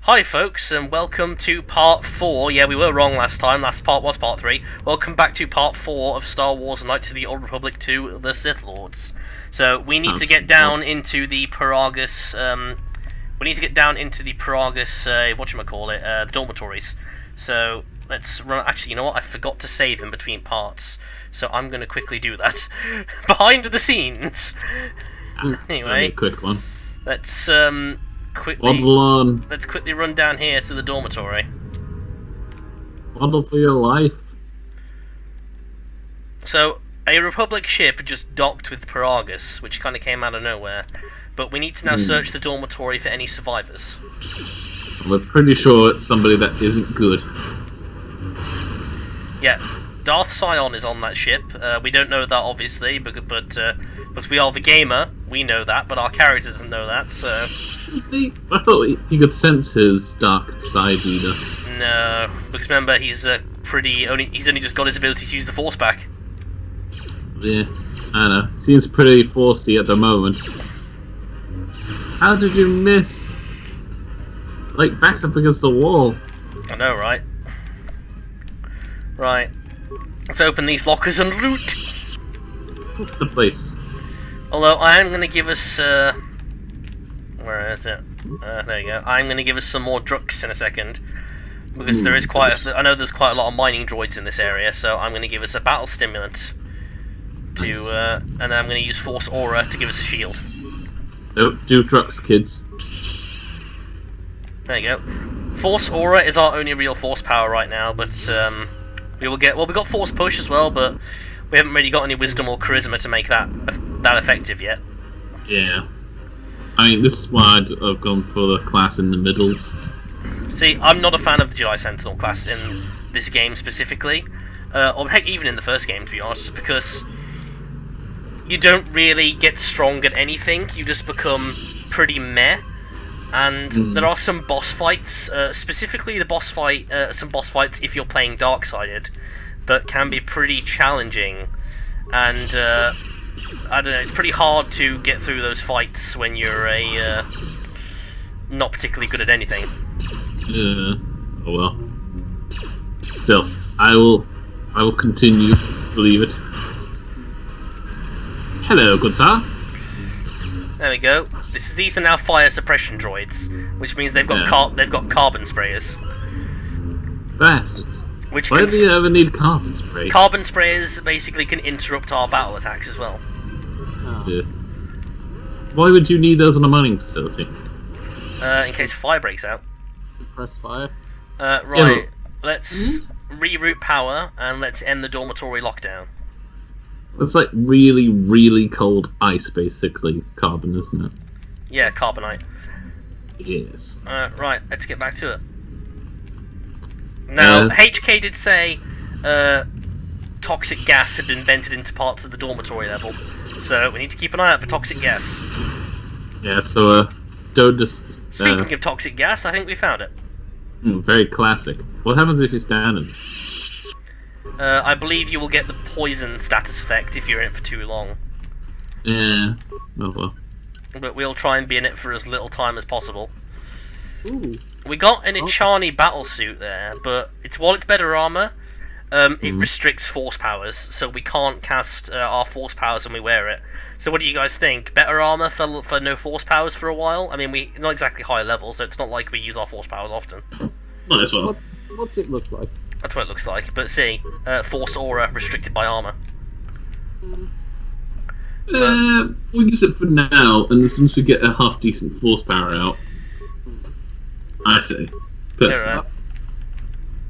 Hi folks, and welcome to part 4. Yeah, we were wrong last time. Last part was part 3. Welcome back to part 4 of Star Wars Knights of the Old Republic 2, The Sith Lords. So, we need to get down into the Paragus, the dormitories. So, let's run. Actually, you know what? I forgot to save in between parts. So, I'm going to quickly do that. Behind the scenes! Anyway. A quick one. Let's, quickly Waddle on. Let's quickly run down here to the dormitory. Waddle for your life. So, a Republic ship just docked with Paragus, which kind of came out of nowhere. But we need to now search the dormitory for any survivors. We're pretty sure it's somebody that isn't good. Yeah, Darth Sion is on that ship. We don't know that, obviously, but we are the gamer. We know that, but our character doesn't know that, so... I thought you could sense his dark side in us. No, because remember, he's only just got his ability to use the Force back. Yeah, I know. Seems pretty forcey at the moment. How did you miss? Like, backed up against the wall. I know, right? Right. Let's open these lockers and loot! The place. Although, I am going to give us, where is it? There you go. I'm going to give us some more druks in a second. Because there is I know there's quite a lot of mining droids in this area, so I'm going to give us a battle stimulant. Nice. And then I'm going to use Force Aura to give us a shield. Don't do drugs, kids. There you go. Force Aura is our only real force power right now, but we got Force Push as well, but we haven't really got any wisdom or charisma to make that effective yet. Yeah. I mean, this is why I've gone for the class in the middle. See, I'm not a fan of the Jedi Sentinel class in this game specifically, or heck, even in the first game, to be honest, just because you don't really get strong at anything. You just become pretty meh. And there are some boss fights, specifically some boss fights if you're playing Dark-sided, that can be pretty challenging. And I don't know, it's pretty hard to get through those fights when you're not particularly good at anything. Oh well. Still, I will continue. Believe it. Hello, good sir. There we go. These are now fire suppression droids, which means they've got carbon sprayers. Bastards. Why do you ever need carbon spray? Carbon sprayers basically can interrupt our battle attacks as well. Oh. Yeah. Why would you need those on a mining facility? In case a fire breaks out. Press fire. Right. Yeah, let's reroute power and let's end the dormitory lockdown. It's like really, really cold ice, basically. Carbon, isn't it? Yeah, carbonite. Yes. Right, let's get back to it. Now, HK did say toxic gas had been vented into parts of the dormitory level, so we need to keep an eye out for toxic gas. Yeah, so don't just... Speaking of toxic gas, I think we found it. Very classic. What happens if you stand in? I believe you will get the poison status effect if you're in it for too long. Yeah. Oh well. But we'll try and be in it for as little time as possible. Ooh. We got an Ichani battlesuit there, but while it's better armor, it restricts force powers, so we can't cast our force powers when we wear it. So what do you guys think? Better armor for no force powers for a while? I mean, we not exactly high level, so it's not like we use our force powers often. Might as well. What's it look like? That's what it looks like. But see, Force Aura restricted by armor. We'll use it for now, and as soon as we get a half decent force power out, I say, personally. Right.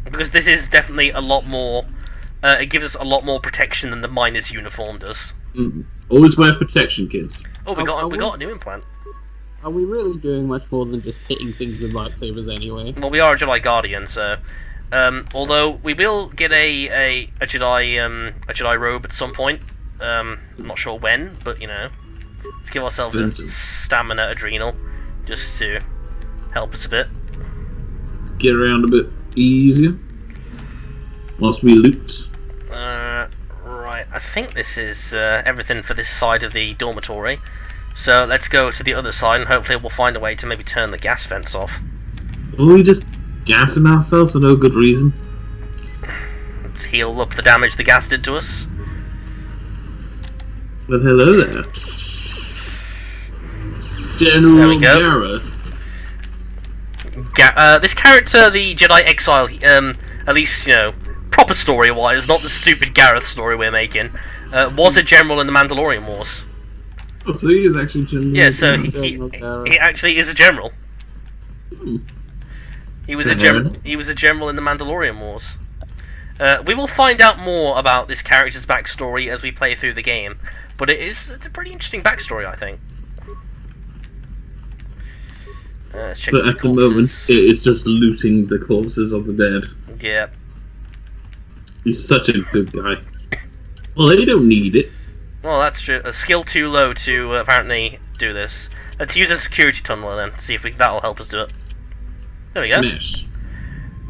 Because this is definitely a lot more. It gives us a lot more protection than the miner's uniform does. Always wear protection, kids. Oh, we got a new implant. Are we really doing much more than just hitting things with lightsabers anyway? Well, we are a Jedi Guardian, so. Although we will get a Jedi robe at some point. I'm not sure when, but you know, let's give ourselves a stamina adrenal just to help us a bit. Get around a bit easier whilst we loot. Right, I think this is everything for this side of the dormitory. So let's go to the other side and hopefully we'll find a way to maybe turn the gas vents off. Are we just gassing ourselves for no good reason? Let's heal up the damage the gas did to us. But hello there. General There we go. Gareth. This character, the Jedi Exile, at least, you know, proper story-wise, not the stupid Gareth story we're making, was a general in the Mandalorian Wars. Oh, so he is actually General. Yeah, so General Gareth. he actually is a general. Hmm. He was a general in the Mandalorian Wars. We will find out more about this character's backstory as we play through the game, but it's a pretty interesting backstory, I think. Let's check So these at the moment, corpses. it is just looting the corpses of the dead. Yeah. He's such a good guy. Well, they don't need it. Well, that's true. A skill too low to apparently do this. Let's use a security tunneler then, see if that'll help us do it. There we go. Smash.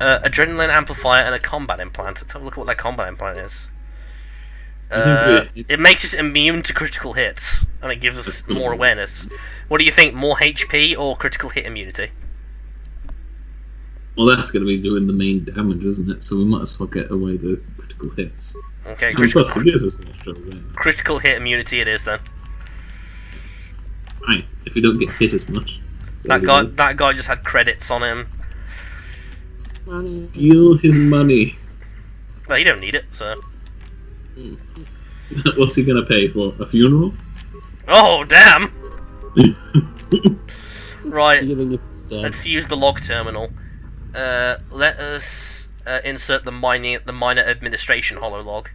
Adrenaline amplifier and a combat implant. Let's have a look at what that combat implant is. It makes us immune to critical hits, and it gives us more awareness. What do you think, more HP or critical hit immunity? Well, that's going to be doing the main damage, isn't it? So we might as well get away the critical hits. Okay, And plus, it gives us an extra awareness. critical hit immunity it is then. Right, if you don't get hit as much. That guy just had credits on him. Money. Steal his money. Well, you don't need it, so... What's he going to pay for? A funeral? Oh, damn! Right, Stealing if it's dead. let's use the log terminal. Let us insert the minor administration hololog.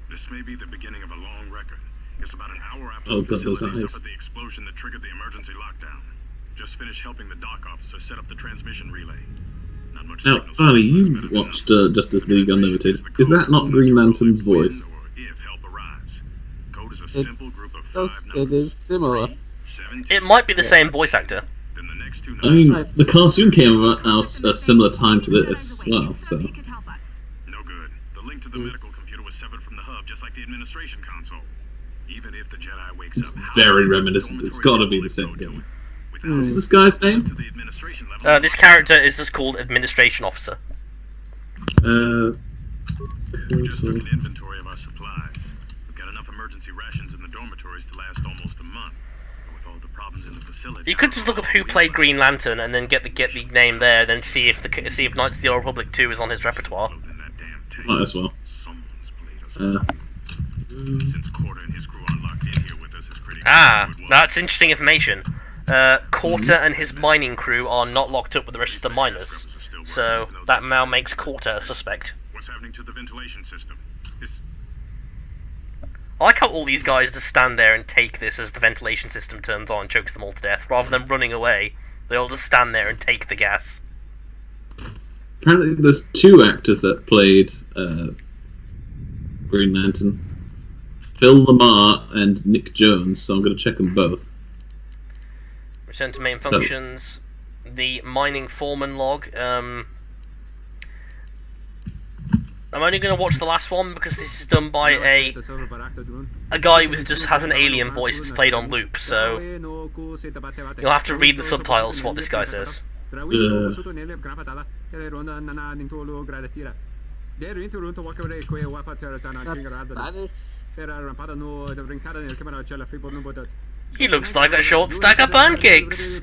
This may be the beginning of a long record. It's about an hour after Oh, the God, those facility eyes. suffered the explosion that triggered the emergency lockdown. Just finished helping the dock officer set up the transmission relay. Not much Now, signals- Arnie, you've watched Justice League Unlimited. Is that not Green Lantern's voice? If help arrives. Code is a It simple group of does- 5 it numbers. is similar. 17. It might be the same voice actor. Then the next two I mean, numbers. the cartoon came out a similar time to this as well, so... No good. The link to the medical computer was severed from the hub, just like the administration console. Even if the Jedi wakes It's up, how very will the reminiscent. It's dormitory gotta be the public same go to game. it? Without What's this guy's name? to the administration level, This character is just called Administration Officer. we just took KOTOR. an inventory of our supplies. We've got enough emergency rations in the dormitories to last almost a month. But with all the problems in the facility, You could just look up who played Green Lantern and then get the name there, then see if Knights of the Old Republic 2 is on his repertoire. in that damn tank. Might as well. Someone's played us. Since Quarter and his crew aren't locked in here with us, it's pretty Ah, clear who it was. that's interesting information. Quarter and his mining crew are not locked up with the rest of the miners, so that now makes Quarter a suspect. What's happening to the ventilation system? I like how all these guys just stand there and take this as the ventilation system turns on and chokes them all to death, rather than running away. They all just stand there and take the gas. Apparently there's two actors that played Green Lantern. Phil Lamar and Nick Jones, so I'm going to check them both. Return to main So- functions. The mining foreman log. I'm only going to watch the last one because this is done by a guy who just has an alien voice that's played on loop, so you'll have to read the subtitles for what this guy says. He looks like a short stack of pancakes.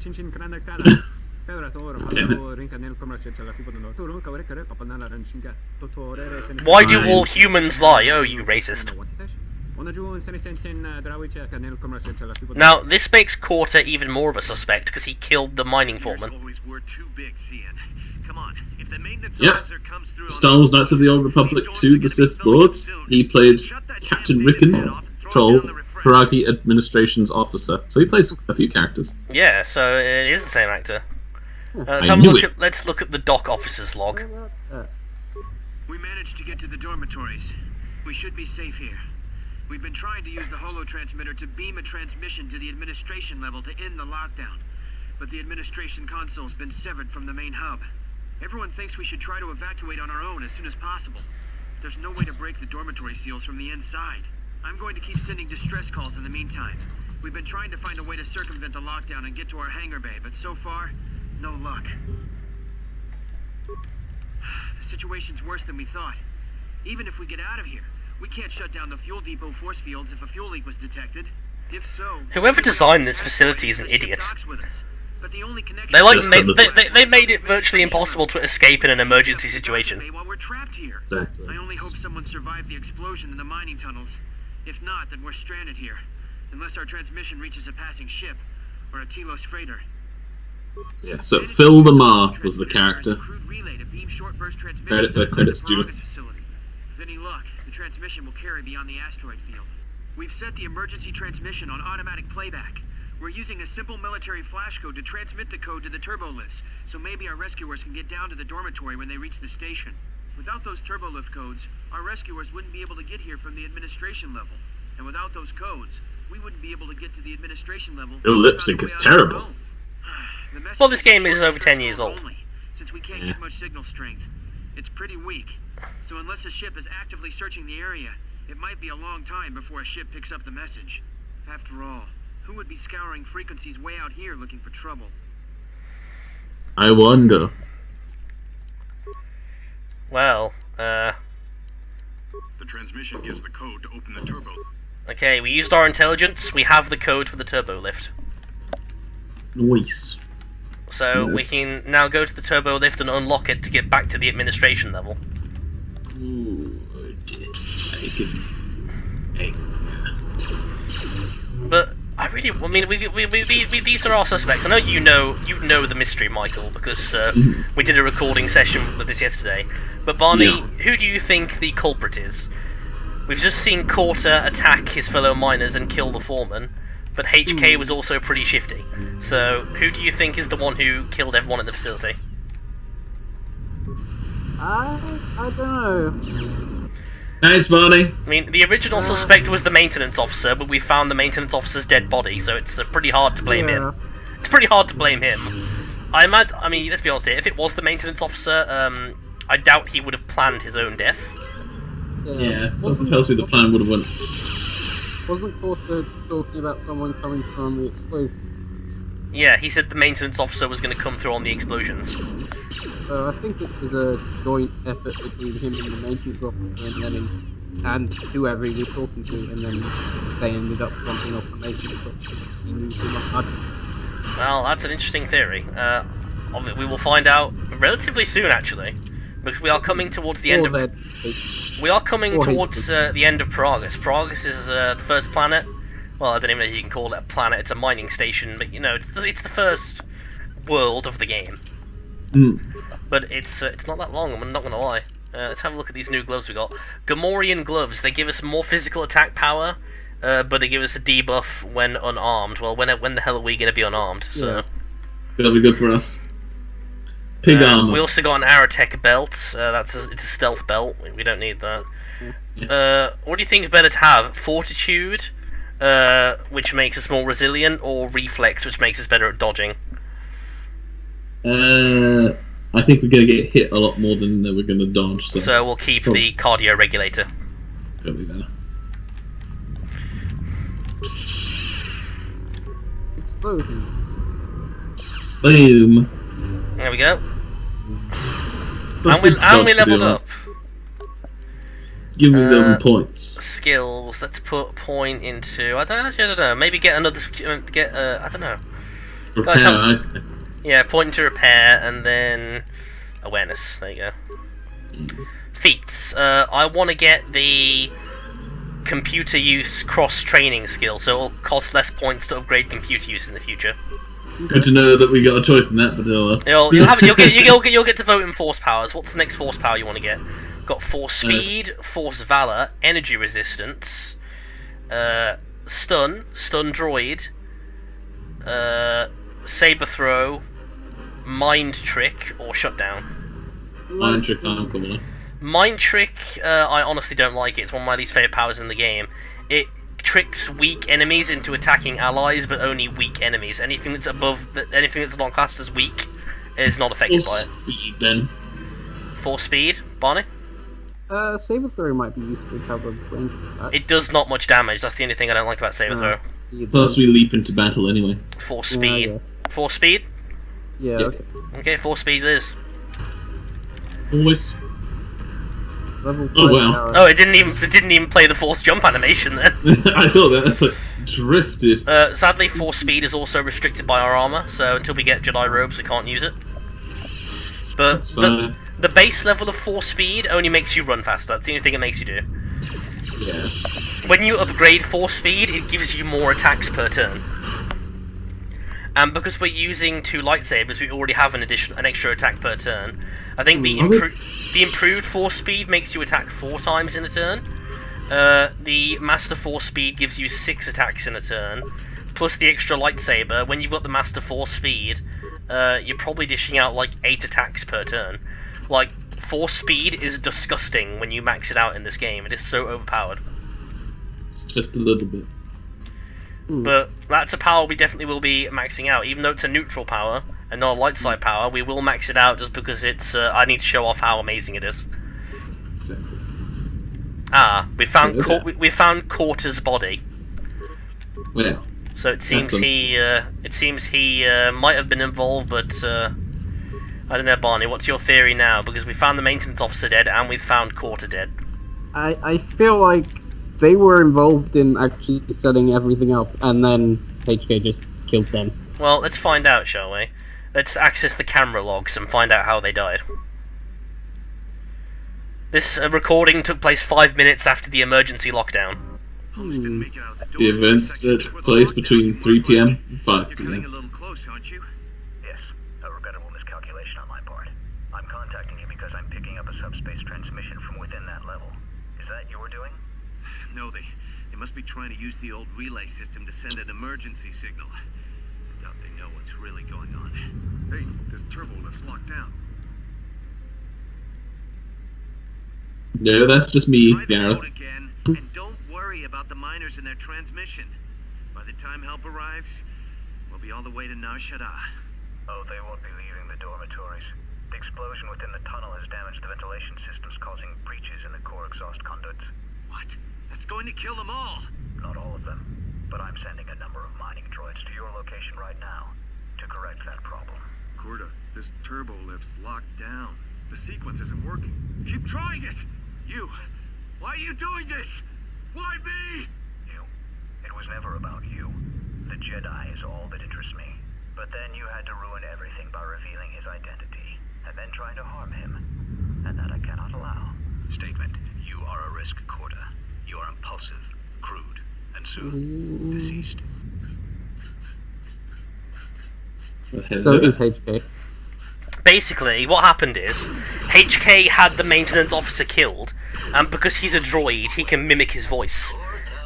Why do all humans lie? Oh, you racist. Now, this makes Quarter even more of a suspect because he killed the mining foreman. Always were too big, Cian. Come on, if the maintenance Yep. officer comes through Star Wars Knights of the Old Republic 2, The Sith Lords. He played Captain Rickon, Troll, Karagi Administration's officer. So he plays a few characters. Yeah, so it is the same actor. Let's look at the dock officer's log. We managed to get to the dormitories. We should be safe here. We've been trying to use the holo transmitter to beam a transmission to the administration level to end the lockdown. But the administration console's been severed from the main hub. Everyone thinks we should try to evacuate on our own as soon as possible. There's no way to break the dormitory seals from the inside. I'm going to keep sending distress calls in the meantime. We've been trying to find a way to circumvent the lockdown and get to our hangar bay, but so far, No luck. The situation's worse than we thought. Even if we get out of here, we can't shut down the fuel depot force fields if a fuel leak was detected. If so, Whoever designed this facility is an the ship idiot. docks with us. But the only connection They Just they made it virtually impossible to escape in an emergency situation. While we're trapped here. Exactly. I only hope someone survived the explosion in the mining tunnels. If not, then we're stranded here. Unless our transmission reaches a passing ship or a Telos freighter. Yeah, so Phil Lamar was the character. Credit Stewart. With any luck, the transmission will carry beyond the asteroid field. We've set the emergency transmission on automatic playback. We're using a simple military flash code to transmit the code to the turbo lifts, so maybe our rescuers can get down to the dormitory when they reach the station. Without those turbo lift codes, our rescuers wouldn't be able to get here from the administration level. And without those codes, we wouldn't be able to get to the administration level. Your lip sync is terrible. Well, this game is over 10 years old. Since we can't get much signal strength, it's pretty weak. So unless a ship is actively searching the area, it might be a long time before a ship picks up the message. After all, who would be scouring frequencies way out here looking for trouble? I wonder. Well, The transmission gives the code to open the turbo. okay, we used our intelligence, we have the code for the turbo lift. Nice. So we Nice. can now go to the turbo lift and unlock it to get back to the administration level. Ooh, I can... But I mean, these are our suspects. I know you know the mystery, Michael, because we did a recording session with this yesterday. But Barney, Yeah. who do you think the culprit is? We've just seen KOTOR attack his fellow miners and kill the foreman, but HK was also pretty shifty. So who do you think is the one who killed everyone in the facility? I don't know. Nice, Barney. I mean, the original suspect was the maintenance officer, but we found the maintenance officer's dead body, so it's pretty hard to blame him. It's pretty hard to blame him. I mean, let's be honest here, if it was the maintenance officer, I doubt he would have planned his own death. Yeah, something tells me the plan would have went... Wasn't Porter talking about someone coming from the explosion? Yeah, he said the maintenance officer was going to come through on the explosions. So I think it was a joint effort between him and the maintenance officer and whoever he was talking to, and then they ended up jumping off the maintenance officer. He knew too much. Well, that's an interesting theory. Of it, we will find out relatively soon, actually, because we are coming towards the end of. We are coming towards the end of Paragus. Paragus is the first planet. Well, I don't even know if you can call it a planet. It's a mining station, but you know, it's the first world of the game. But it's not that long. I'm not gonna lie. Let's have a look at these new gloves we got. Gamorrean gloves. They give us more physical attack power, but they give us a debuff when unarmed. Well, when the hell are we gonna be unarmed? So. Yeah. That'll be good for us. Pig armor. We also got an Aerotech belt. It's a stealth belt. We don't need that. What do you think is better to have? Fortitude, which makes us more resilient, or Reflex, which makes us better at dodging? I think we're gonna get hit a lot more than we're gonna dodge. So we'll keep the cardio regulator. That'll be better. Explosions. Boom. There we go. That's And a we job leveled to do. up. Give me them points. Skills. Let's put point into. I don't know. Maybe get another. I don't know. Repair, Guys, I say. Yeah, point into repair and then awareness. There you go. Feats. I want to get the computer use cross training skill, so it'll cost less points to upgrade computer use in the future. Good to know that we got a choice in that, but You'll get to vote in force powers. What's the next force power you want to get? Got force speed, force valor, energy resistance, stun droid, saber throw, mind trick, or shutdown. Mind trick, I'm coming on. Mind trick, I honestly don't like it. It's one of my least favorite powers in the game. It tricks weak enemies into attacking allies, but only weak enemies. Anything that's anything that's not classed as weak is not affected by it. Speed, then. Force speed, Barney? Saber throw might be used to recover range attack. It does not much damage. That's the only thing I don't like about saber throw. Speed, Plus, we leap into battle anyway. Force speed. yeah. Force speed? Yeah, Yeah. okay. Okay, force speed it is. Always. Level 5 Oh, wow. arrow. Oh, it didn't even play the force jump animation then. I thought that's like drifted. Sadly, force speed is also restricted by our armor, so until we get Jedi robes, we can't use it. But That's fine. the base level of force speed only makes you run faster. That's the only thing it makes you do. Yeah. When you upgrade force speed, it gives you more attacks per turn. And because we're using 2 lightsabers, we already have an extra attack per turn. I think the improved force speed makes you attack 4 times in a turn. The master force speed gives you 6 attacks in a turn, plus the extra lightsaber. When you've got the master force speed, you're probably dishing out like 8 attacks per turn. Like, force speed is disgusting when you max it out in this game. It is so overpowered. It's just a little bit. But that's a power we definitely will be maxing out. Even though it's a neutral power and not a light side power, we will max it out just because it's. I need to show off how amazing it is. Exactly. We found KOTOR's body. Well. So it seems he might have been involved, but I don't know, Barney. What's your theory now? Because we found the maintenance officer dead and we've found KOTOR dead. I feel like they were involved in actually setting everything up, and then HK just killed them. Well, let's find out, shall we? Let's access the camera logs and find out how they died. This recording took place 5 minutes after the emergency lockdown. The events that took place between 3 p.m. and 5 You're cutting a p.m. little close, aren't you? Yes, a regrettable miscalculation on my part. I'm contacting you because I'm picking up a subspace transmission from within that level. Is that your doing? No, they must be trying to use the old relay system to send an emergency signal. Doubt they know what's really going on. Hey, this turbo lift's locked down. No, that's just me, Try the Gareth. code again, and don't worry about the miners and their transmission. By the time help arrives, we'll be all the way to Nar Shaddaa. Oh, they won't be leaving the dormitories. The explosion within the tunnel has damaged the ventilation systems, causing breaches in the core exhaust conduits. What? That's going to kill them all! Not all of them, but I'm sending a number of mining droids to your location right now to correct that problem. Corda, this turbo lift's locked down. The sequence isn't working. Keep trying it! You! Why are you doing this? Why me? You. It was never about you. The Jedi is all that interests me. But then you had to ruin everything by revealing his identity, and then trying to harm him. And that I cannot allow. Statement. You are a risk, Corda. You are impulsive, crude, and soon deceased. So is HK. Basically, what happened is, HK had the maintenance officer killed, and because he's a droid, he can mimic his voice.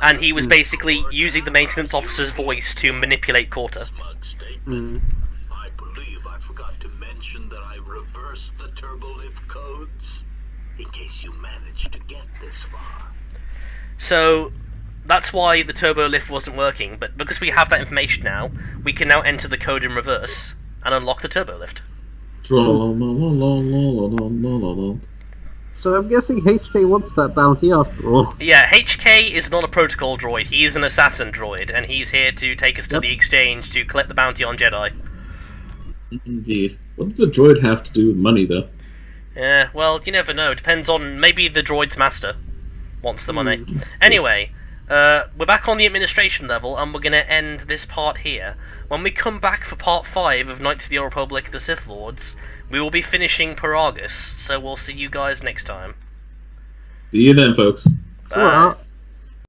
And he was basically using the maintenance officer's voice to manipulate KOTOR. I believe I forgot to mention that I reversed the turbolift codes, in case you managed to get this far. So, that's why the turbo lift wasn't working, but because we have that information now, we can now enter the code in reverse and unlock the turbo lift. So I'm guessing HK wants that bounty after all. Yeah, HK is not a protocol droid, he is an assassin droid, and he's here to take us to the exchange to collect the bounty on Jedi. Indeed. What does a droid have to do with money, though? Yeah, well, you never know. Depends on... maybe the droid's master wants the money. Anyway, we're back on the administration level, and we're going to end this part here. When we come back for part 5 of Knights of the Old Republic, the Sith Lords, we will be finishing Paragus, so we'll see you guys next time. See you then, folks. Bye.